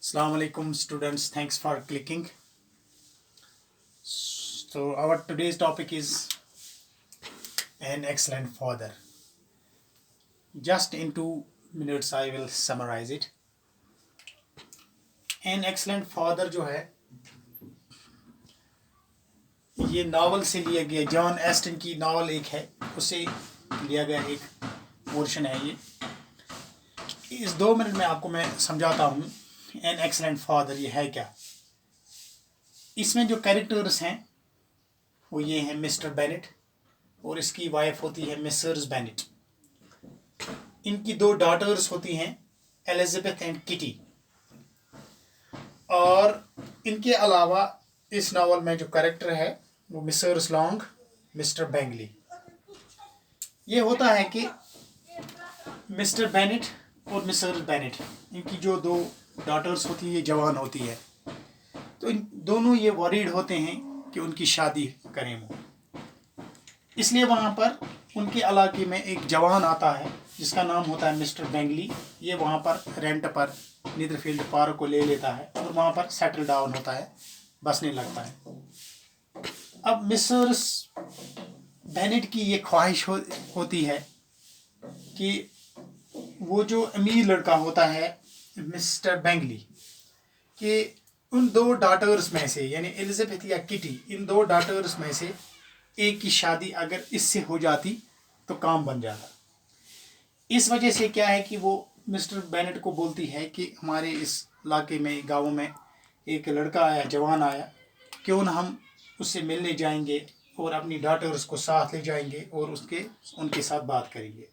Assalamu alaikum students, thanks for clicking. So our today's topic is an excellent father. Just in 2 minutes I will summarize it. An excellent father जो है ये novel से लिया गया, John Aston की novel एक है, उससे लिया गया एक पोर्शन है ये. इस 2 मिनट में आपको मैं समझाता हूँ एन एक्सलेंट फादर ये है क्या. इसमें जो कैरेक्टर्स हैं वो ये हैं मिस्टर बेनेट और इसकी वाइफ होती है मिसेस बेनेट. इनकी 2 डॉटर्स होती हैं एलिजाबेथ एंड किटी. और इनके अलावा इस नावल में जो कैरेक्टर है वो मिसेस लॉन्ग, मिस्टर बेंगली. ये होता है कि मिस्टर बेनेट और मिसेस बेनेट, इनकी जो 2 डॉटर्स होती है ये जवान होती है, तो इन दोनों ये वरीड होते हैं कि उनकी शादी करें वो. इसलिए वहाँ पर उनके इलाके में एक जवान आता है जिसका नाम होता है मिस्टर बेंगली. ये वहाँ पर रेंट पर नीदरफील्ड पार्क को ले लेता है और वहाँ पर सेटल डाउन होता है, बसने लगता है. अब मिसेस बेनेट की ये ख्वाहिश होती है कि वो जो अमीर लड़का होता है मिस्टर बेंगली कि उन 2 डॉटर्स में से, यानी एलिजाबेथ या किटी, इन 2 डॉटर्स में से एक की शादी अगर इससे हो जाती तो काम बन जाता. इस वजह से क्या है कि वो मिस्टर बेनेट को बोलती है कि हमारे इस इलाके में, गाँव में एक लड़का आया, जवान आया, क्यों न हम उससे मिलने जाएंगे और अपनी डॉटर्स को साथ ले जाएंगे और उनके साथ बात करेंगे.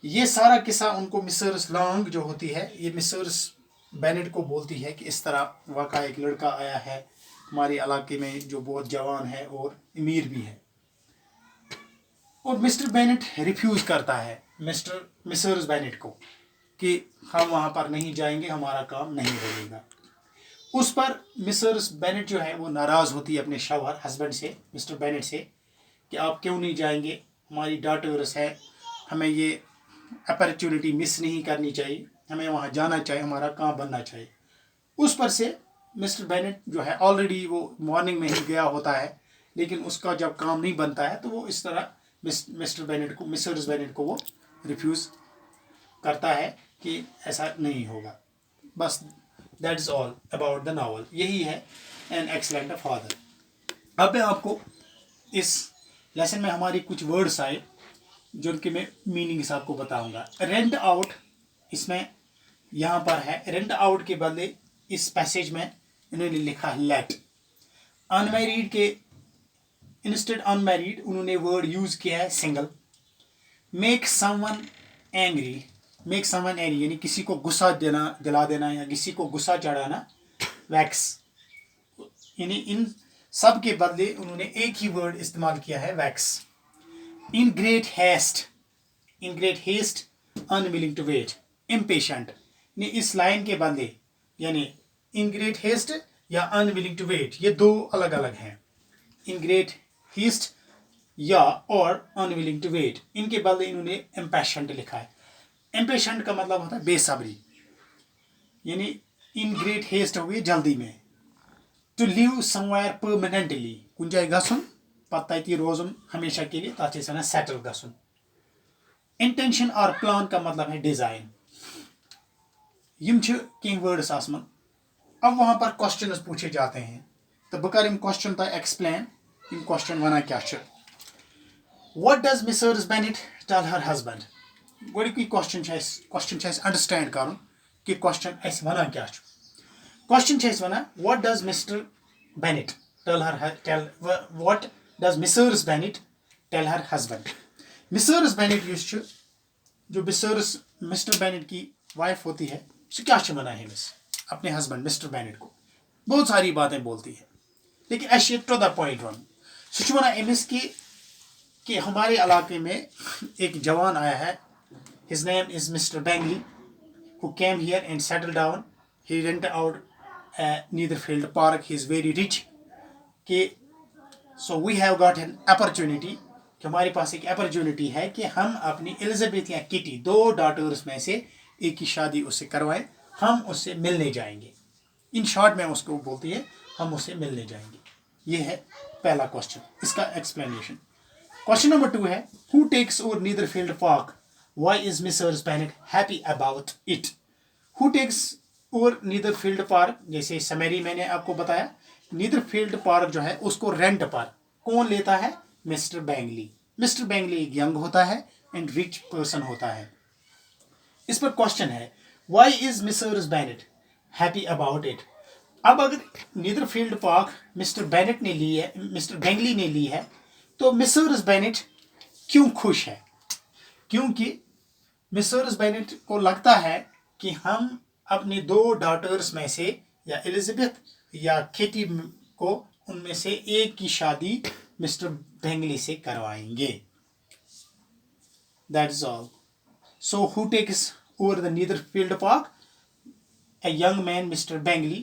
ये सारा किस्सा उनको मिसेस लॉन्ग जो होती है ये मिसेस बेनेट को बोलती है कि इस तरह वाक़ा एक लड़का आया है हमारे इलाके में जो बहुत जवान है और अमीर भी है. और मिस्टर बेनेट रिफ्यूज़ करता है मिसेस बेनेट को कि हम वहाँ पर नहीं जाएंगे, हमारा काम नहीं बनेगा. उस पर मिसेस बेनेट जो है वो नाराज़ होती है अपने शौहर हस्बैंड से, मिस्टर बेनेट से, कि आप क्यों नहीं जाएंगे, हमारी डॉटर्स है, हमें ये अपॉर्चुनिटी मिस नहीं करनी चाहिए, हमें वहाँ जाना चाहिए, हमारा काम बनना चाहिए. उस पर से मिस्टर बेनेट जो है ऑलरेडी वो मॉर्निंग में ही गया होता है, लेकिन उसका जब काम नहीं बनता है तो वो इस तरह मिसेस बेनेट को वो रिफ्यूज़ करता है कि ऐसा नहीं होगा. बस that is all about the novel. यही है एन एक्सलेंट फादर. अब मैं आपको इस लेसन में हमारी कुछ वर्ड्स आए जो उनके मैं मीनिंग्स आपको बताऊंगा. रेंट आउट, इसमें यहाँ पर है रेंट आउट के बदले इस पैसेज में इन्होंने लिखा है लेट. अनमैरिड के इंस्टेड अनमैरिड उन्होंने वर्ड यूज़ किया है single. Make someone angry, make someone angry यानी किसी को गुस्सा दिला देना या किसी को गुस्सा चढ़ाना, वैक्स. यानी इन सब के बदले उन्होंने एक ही वर्ड इस्तेमाल किया है, wax. In great haste, unwilling to wait, impatient. ने इस लाइन के बदले यानी in great haste या unwilling to wait, ये 2 अलग अलग हैं. In great haste या और unwilling to wait, इनके बदले इन्होंने impatient लिखा है. impatient का मतलब होता है बेसब्री, यानी in great haste हो गई जल्दी में. To live somewhere permanently, कुछ जाए गसुन पता रोजन हमेशा के लिए, तथा वन सेटल गसुन. इंटेंशन और प्लान का मतलब है डिजाइन. यम कहीं वर्ड्स आसमान. अब वहां पर क्वेश्चन पूछे जाते हैं तो बह कर क्वेश्चन तक एक्सप्लेन. इन क्वेश्चन वन क्या. What does Mrs Bennet tell her husband. गोडुक क्वेश्चन अंडरस्टैंड कर कि क्वेश्चन वन क्या. Question one what does Mr Bennet what does Mrs. Bennet tell her husband. Mrs. Bennet जो mister Bennett की wife होती है उसे क्या वना है अपने हस्बैंड मिस्टर बेनेट को बहुत सारी बातें बोलती है, लेकिन अश टू द पॉइंट वन. सह वना अमिस कि हमारे इलाके में एक जवान आया है, his name is mister Bengali, who came here and settled down. He rented out Netherfield Park. He is very rich. कि so we have got an opportunity, कि हमारे पास एक अपॉर्चुनिटी है कि हम अपनी एलिजाबेथ या किटी 2 डॉटर्स में से एक की शादी उससे करवाएं, हम उससे मिलने जाएंगे। इन शॉर्ट में उसको बोलती है हम उससे मिलने जाएंगे। ये है पहला क्वेश्चन, इसका एक्सप्लेनेशन। क्वेश्चन नंबर 2 है who takes over Netherfield Park, why is Mrs Bennet happy about it. Who takes over Netherfield Park, जैसे समरी मैंने आपको बताया, नीदरफील्ड पार्क जो है उसको रेंट पर कौन लेता है, मिस्टर बैंगली। मिस्टर बैंगली एक यंग होता है एंड रिच पर्सन होता है। इस पर क्वेश्चन है why is Mrs Bennet happy about it. अब अगर नीदरफील्ड पार्क मिस्टर बेनेट ने ली है, मिस्टर बैंगली ने ली है, तो मिसेस बेनेट क्यों खुश है? क्योंकि मिसेस बेनेट को लगता है कि हम अपनी 2 डॉटर्स में से या एलिजाबेथ या केटी को उनमें से एक की शादी मिस्टर बैंगली से करवाएंगे। That is all. So who takes over the Netherfield Park? A young man, Mr. Bangley,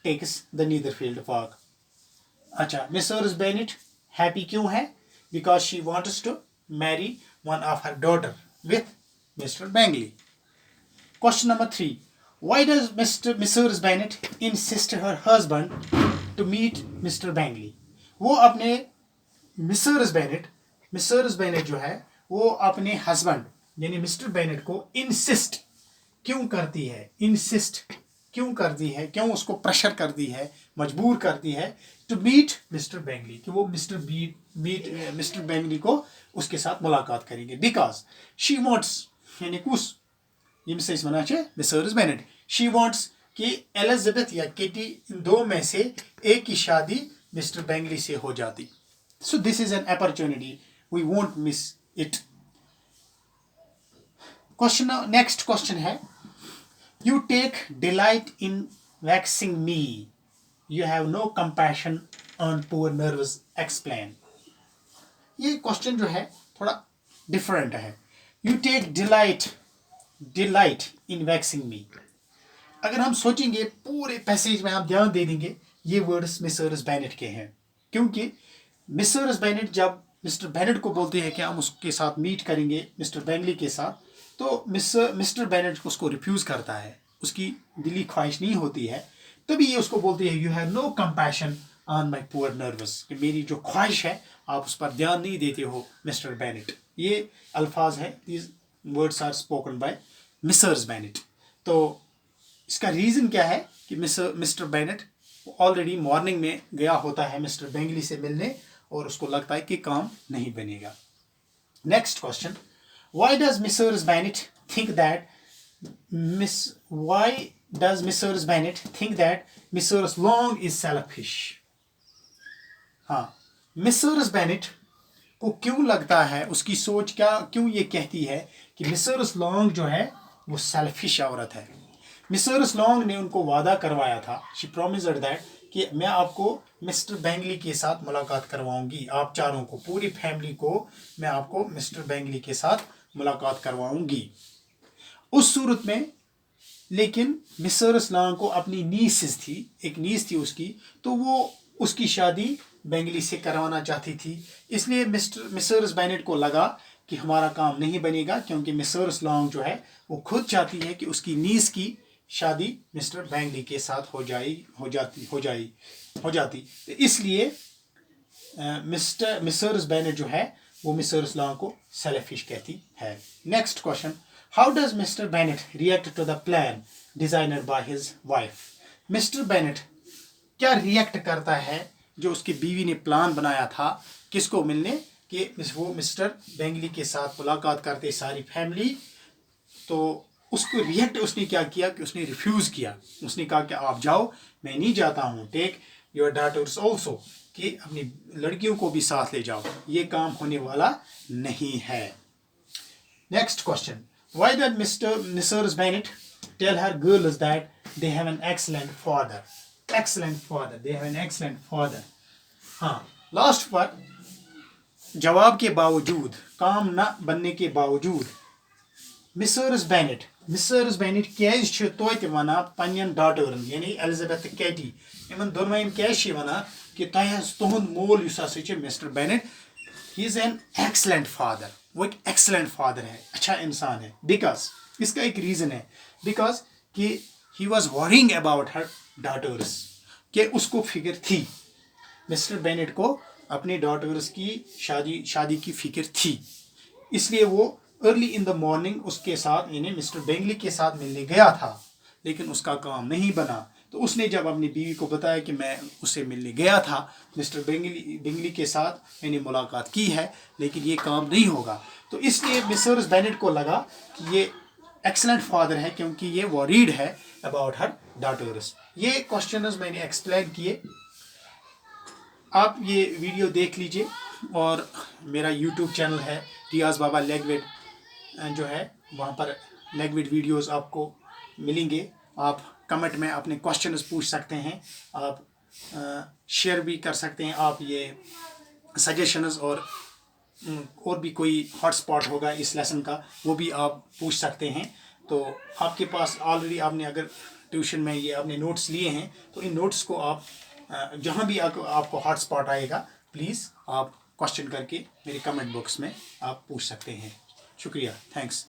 takes the Netherfield Park. अच्छा, मिसेस बेनेट हैप्पी क्यों है? Because she wants to marry one of her daughter with Mr Bingley. Question number 3 why does Mrs Bennet insist her husband to meet Mr Bingley. वो अपने Mrs Bennett जो है वो अपने husband यानी mister Bennett को इंसिस्ट क्यों करती है, इंसिस्ट क्यों करती है, क्यों उसको प्रेशर करती है, मजबूर करती है टू मीट मिस्टर बैंगली, कि वो मिस्टर बैंगली को उसके साथ मुलाकात करेंगे। बिकॉज शी वांट्स यानी कुछ यम से मिसेस बेनेट शी वांट्स कि एलिजाबेथ या केटी इन 2 में से एक की शादी मिस्टर बैंगली से हो जाती। So this is an opportunity, we won't miss it. Next question है You take delight in vexing me. You have no compassion on poor nervous. Explain. ये क्वेश्चन जो है थोड़ा डिफरेंट है। You take delight in vexing me. अगर हम सोचेंगे पूरे पैसेज में आप ध्यान दे देंगे ये वर्ड्स मिसेस बेनेट के हैं, क्योंकि मिसेस बेनेट जब मिस्टर बेनेट को बोलते हैं कि हम उसके साथ मीट करेंगे मिस्टर बैंगली के साथ, तो मिस्टर बेनेट उसको रिफ्यूज करता है, उसकी दिली ख्वाहिश नहीं होती है। तभी ये उसको बोलती है you have no compassion on my poor nerves, कि मेरी जो ख्वाहिश है आप उस पर ध्यान नहीं देते हो मिस्टर बेनेट। ये अल्फाज है, these words are spoken by Mrs Bennet. तो इसका रीज़न क्या है कि मिस्टर बेनेट ऑलरेडी मॉर्निंग में गया होता है मिस्टर बैंगली से मिलने और उसको लगता है कि काम नहीं बनेगा। Next question why does Mrs Bennett think that Mrs long is selfish. हाँ, मिसेस बेनेट को क्यों लगता है, उसकी सोच क्या क्यों ये कहती है कि मिसेस लॉन्ग जो है वो सेल्फिश औरत है। मिसेस लॉन्ग ने उनको वादा करवाया था, शी प्रॉमिस्ड दैट, कि मैं आपको मिस्टर बैंगली के साथ मुलाकात करवाऊंगी, आप चारों को, पूरी फैमिली को मैं आपको मिस्टर बैंगली के साथ मुलाकात करवाऊंगी। उस सूरत में लेकिन मिसेस लॉन्ग को अपनी नीस थी, एक नीस थी उसकी, तो वो उसकी शादी बैंगली से करवाना चाहती थी। इसलिए मिसेस बेनेट को लगा कि हमारा काम नहीं बनेगा, क्योंकि मिसेस लॉन्ग जो है वो खुद चाहती है कि उसकी नीस की शादी मिस्टर बैंगली के साथ हो जाती। तो इसलिए मिसेस बेनेट जो है वो मिसेस लॉन्ग को सेल्फिश कहती है। Next question how does Mr Bennet react to the plan designer by his wife. Mr Bennet क्या रिएक्ट करता है जो उसकी बीवी ने प्लान बनाया था किसको मिलने, कि वो मिस्टर बैंगली के साथ मुलाकात करते सारी फैमिली। तो उसको रिएक्ट उसने क्या किया कि उसने रिफ्यूज़ किया, उसने कहा कि आप जाओ, मैं नहीं जाता हूँ, टेक योर डॉटर्स ऑल्सो, कि अपनी लड़कियों को भी साथ ले जाओ, ये काम होने वाला नहीं है। Next question why did Mrs Bennet tell her girls that they have an excellent father. They have an excellent father. हाँ, लास्ट पर जवाब के बावजूद, काम न बनने के बावजूद मिसेस बेनेट कैज छ तोते वना पन्नन डॉटरन यानी एलिजाबेथ तो केटी, इन दोनों कैज वना कि तुहद मोल युस हसा छ mister Bennett, he is an excellent father, वो एक एक्सलेंट फादर है, अच्छा इंसान है। बिकॉज इसका एक रीज़न है, बिकॉज कि he was worrying about her daughters, कि उसको फिक्र थी, मिस्टर बेनेट को अपने डॉटर्स की शादी की फिक्र थी, इसलिए वो अर्ली इन द मॉर्निंग उसके साथ यानी मिस्टर बेंगली के साथ मिलने गया था, लेकिन उसका काम नहीं बना। तो उसने जब अपनी बीवी को बताया कि मैं उससे मिलने गया था, मिस्टर बेंगली के साथ मैंने मुलाकात की है, लेकिन ये काम नहीं होगा, तो इसलिए मिसेस बेनेट को लगा कि ये एक्सलेंट फादर है, क्योंकि ये वरीड है अबाउट हर डॉटर्स। ये क्वेश्चंस मैंने एक्सप्लेन किए, आप ये वीडियो देख लीजिए, और मेरा यूट्यूब चैनल है रियाज बाबा लैंग्वेज जो है, वहाँ पर लैंग्वेज वीडियोस आपको मिलेंगे। आप कमेंट में अपने क्वेश्चंस पूछ सकते हैं, आप शेयर भी कर सकते हैं, आप ये सजेशंस और भी कोई हॉटस्पॉट होगा इस लेसन का, वो भी आप पूछ सकते हैं। तो आपके पास ऑलरेडी आपने अगर ट्यूशन में ये आपने नोट्स लिए हैं, तो इन नोट्स को आप जहाँ भी आपको हॉटस्पॉट आएगा, प्लीज़ आप क्वेश्चन करके मेरे कमेंट बॉक्स में आप पूछ सकते हैं। शुक्रिया, थैंक्स।